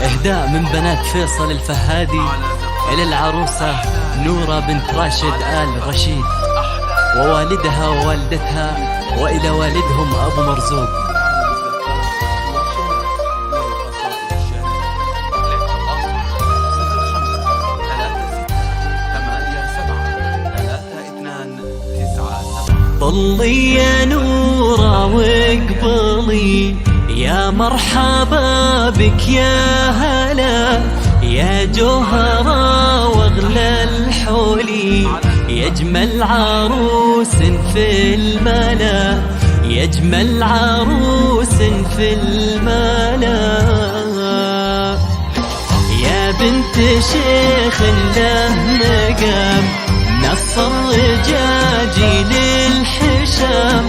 إهداء من بنات فيصل الفهادي إلى العروسة نورة بنت راشد آل رشيد، ووالدها ووالدتها، وإلى والدهم أبو مرزوق. طلي يا نورة واقبلي، يا مرحبا بك يا هلا، يا جوهرة واغلى الحولي، يا اجمل عروس في الملا، يا اجمل عروس في الملا، يا بنت شيخ له مقام، نص الرجاجي للحشام،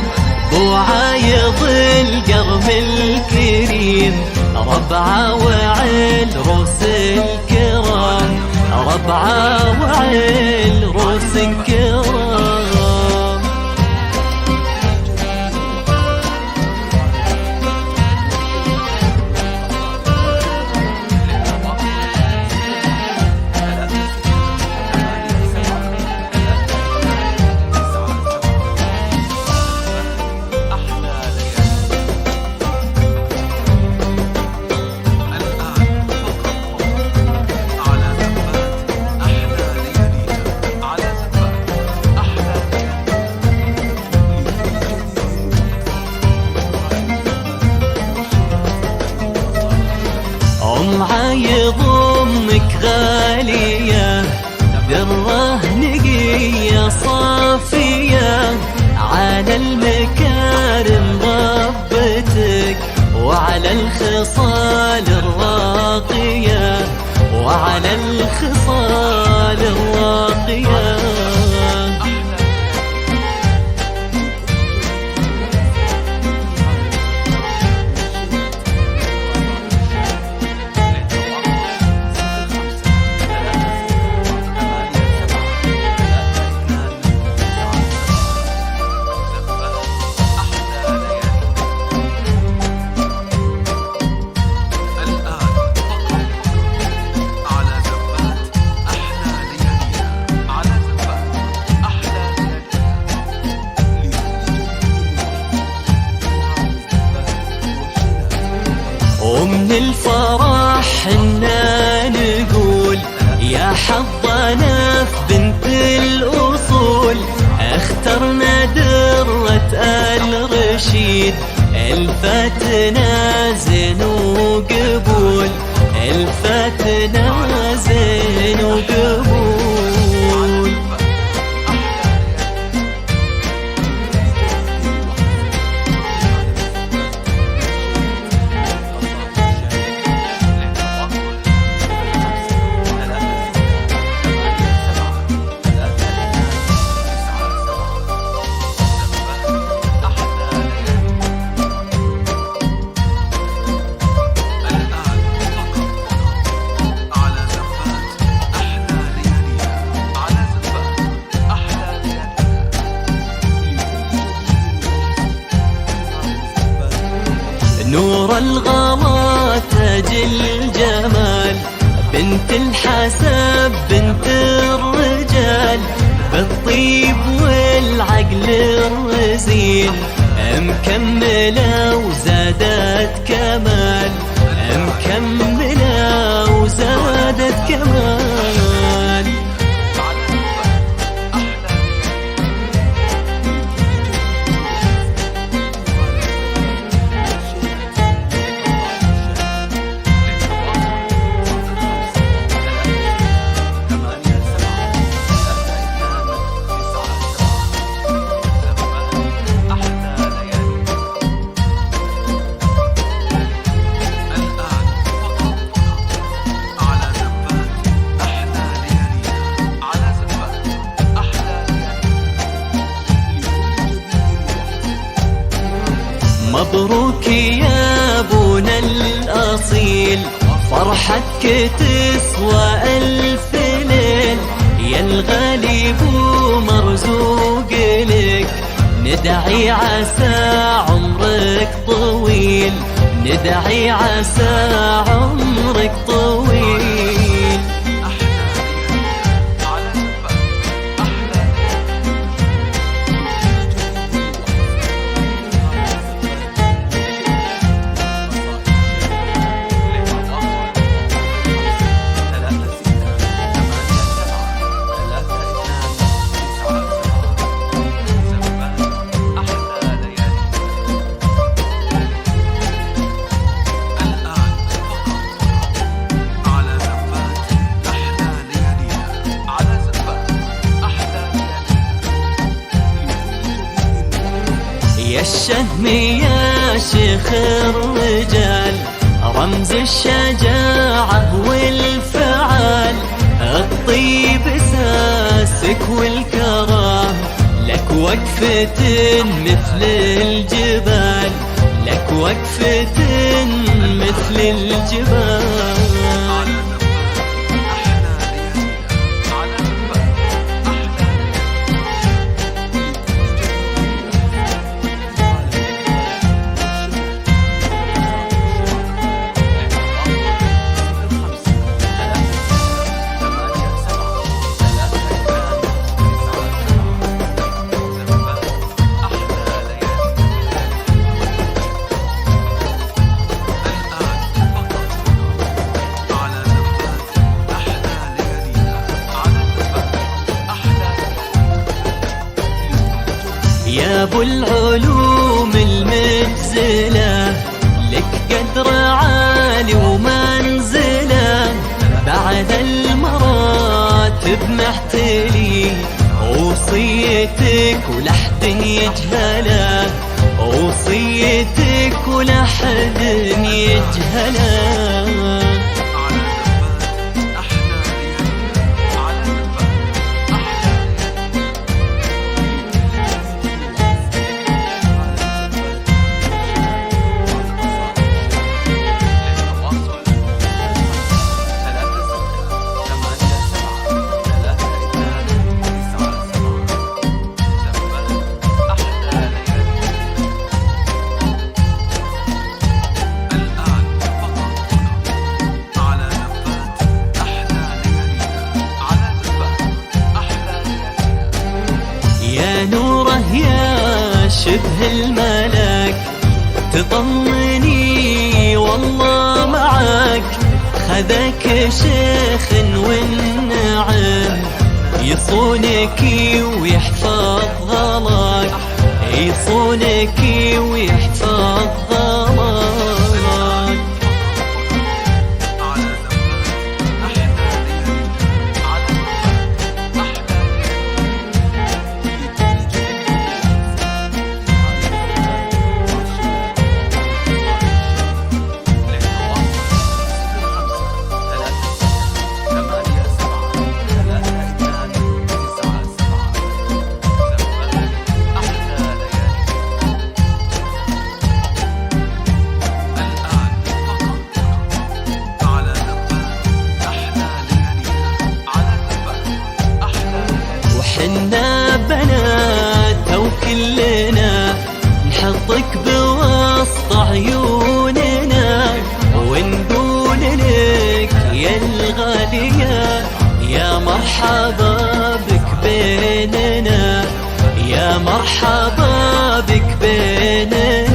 بو عايض القرم الكريم، ربعة وعيل روس الكرام، ربعة وعيل روس الكرام. عايض أمك غالية، دره نقية صافية، على المكارم ربتك، وعلى الخصال الراقية، وعلى الخصال الراقية. ومن الفرح حنا نقول يا حظنا في بنت الأصول، اخترنا درة آل رشيد، الفتنا زين وقبول، الفتنا زين وقبول. نور الغلا تاج الجمال، بنت الحسب بنت الرجال، بالطيب والعقل الرزين، مكملة وزادت كمال، مكملة وزادت كمال. مبروك يا ابونا الأصيل، فرحتك تسوى ألف ليل، يا الغالي بو مرزوق لك، ندعي عسى عمرك طويل، ندعي عسى عمرك اسمي يا شيخ الرجال، رمز الشجاعة والفعال، الطيب ساسك والكرام، لك وقفة مثل الجبال، لك وقفة مثل الجبال. يا ابو العلوم المجزلة، لك قدر عالي ومنزلة، بعد المراتب محتلي، وصيتك ولحد يجهلها، وصيتك ولحد يجهلها. يا نوره يا شبه الملاك، تطمني والله معاك، خذاك شيخ والنعم، يصونك ويحفظ غلاك، يصونك ويحفظ غلاك. حنا بنات وكلنا نحطك بوسط عيوننا، ونقول لك يا الغالية يا مرحبا بك بيننا، يا مرحبا بك بيننا.